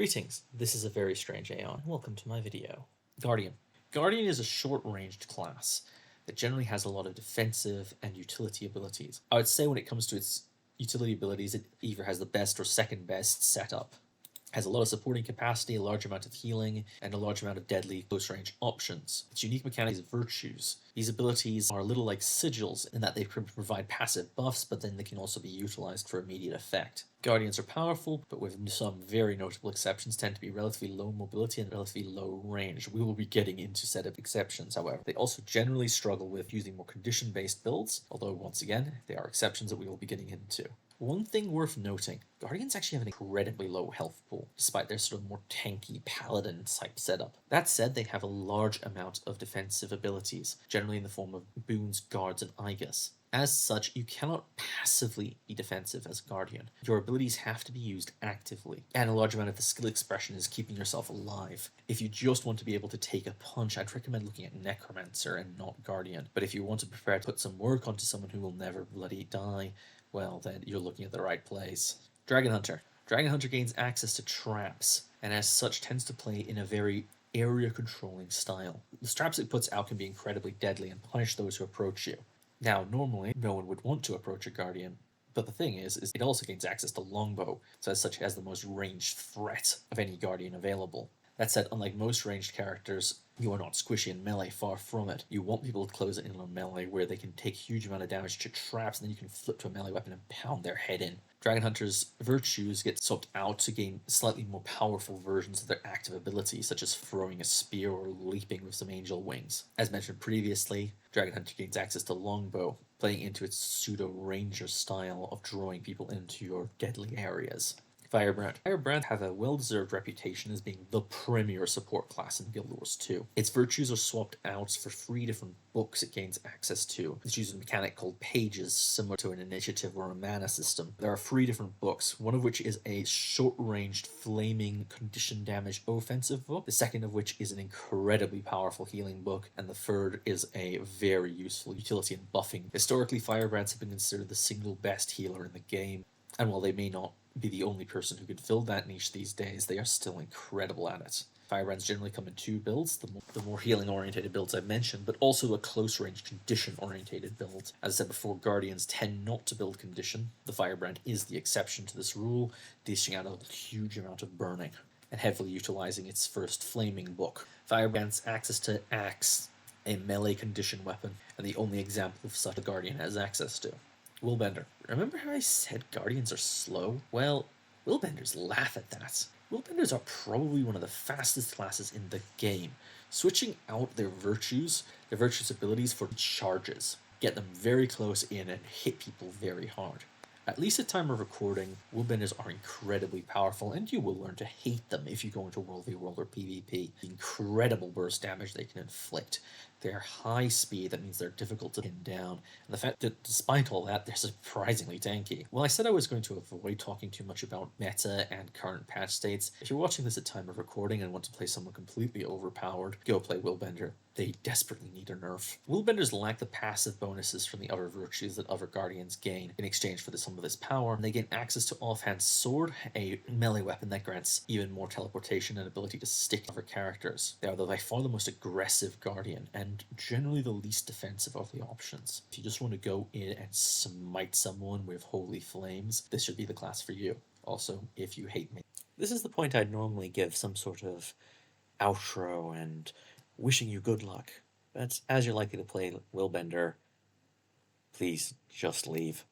Greetings, this is a very strange Aeon. Welcome to my video. Guardian. Guardian is a short-ranged class that generally has a lot of defensive and utility abilities. I would say when it comes to its utility abilities, it either has the best or second best setup. Has a lot of supporting capacity, a large amount of healing, and a large amount of deadly close-range options. Its unique mechanics is virtues. These abilities are a little like sigils in that they can provide passive buffs, but then they can also be utilized for immediate effect. Guardians are powerful, but with some very notable exceptions, tend to be relatively low mobility and relatively low range. We will be getting into set of exceptions, however. They also generally struggle with using more condition-based builds, although once again, they are exceptions that we will be getting into. One thing worth noting, Guardians actually have an incredibly low health pool, despite their sort of more tanky paladin type setup. That said, they have a large amount of defensive abilities, generally in the form of boons, guards, and Igus. As such, you cannot passively be defensive as a Guardian. Your abilities have to be used actively, and a large amount of the skill expression is keeping yourself alive. If you just want to be able to take a punch, I'd recommend looking at Necromancer and not Guardian. But if you want to prepare to put some work onto someone who will never bloody die, well, then you're looking at the right place. Dragon Hunter. Dragon Hunter gains access to traps, and as such tends to play in a very area-controlling style. The traps it puts out can be incredibly deadly and punish those who approach you. Now, normally, no one would want to approach a Guardian, but the thing is it also gains access to Longbow, so as such it has the most ranged threat of any Guardian available. That said, unlike most ranged characters, you are not squishy in melee, far from it. You want people to close it in on melee where they can take huge amount of damage to traps, and then you can flip to a melee weapon and pound their head in. Dragon Hunter's virtues get swapped out to gain slightly more powerful versions of their active abilities, such as throwing a spear or leaping with some angel wings. As mentioned previously, Dragon Hunter gains access to Longbow, playing into its pseudo-ranger style of drawing people into your deadly areas. Firebrand. Firebrand have a well-deserved reputation as being the premier support class in Guild Wars 2. Its virtues are swapped out for 3 different books it gains access to. It's using a mechanic called pages, similar to an initiative or a mana system. There are 3 different books, one of which is a short-ranged flaming condition damage offensive book, the second of which is an incredibly powerful healing book, and the third is a very useful utility in buffing. Historically, Firebrands have been considered the single best healer in the game, and while they may not be the only person who could fill that niche these days, they are still incredible at it. Firebrands generally come in 2 builds, the more healing-orientated builds I mentioned, but also a close-range condition-orientated build. As I said before, Guardians tend not to build condition. The Firebrand is the exception to this rule, dishing out a huge amount of burning, and heavily utilizing its first flaming book. Firebrand's access to Axe, a melee condition weapon, and the only example of such a Guardian has access to. Willbender. Remember how I said Guardians are slow? Well, Willbenders laugh at that. Willbenders are probably one of the fastest classes in the game, switching out their virtues abilities for charges. Get them very close in and hit people very hard. At least at time of recording, Willbenders are incredibly powerful, and you will learn to hate them if you go into World v World or PvP. The incredible burst damage they can inflict. Their high speed, that means they're difficult to pin down, and the fact that despite all that, they're surprisingly tanky. Well, I said I was going to avoid talking too much about meta and current patch states. If you're watching this at time of recording and want to play someone completely overpowered, go play Willbender. They desperately need a nerf. Willbenders lack the passive bonuses from the other virtues that other Guardians gain in exchange for some of this power, and they gain access to Offhand Sword, a melee weapon that grants even more teleportation and ability to stick to other characters. They are by far the most aggressive Guardian, and generally the least defensive of the options. If you just want to go in and smite someone with holy flames, this should be the class for you. Also, if you hate me. This is the point I'd normally give some sort of outro and wishing you good luck, but as you're likely to play Willbender, please just leave.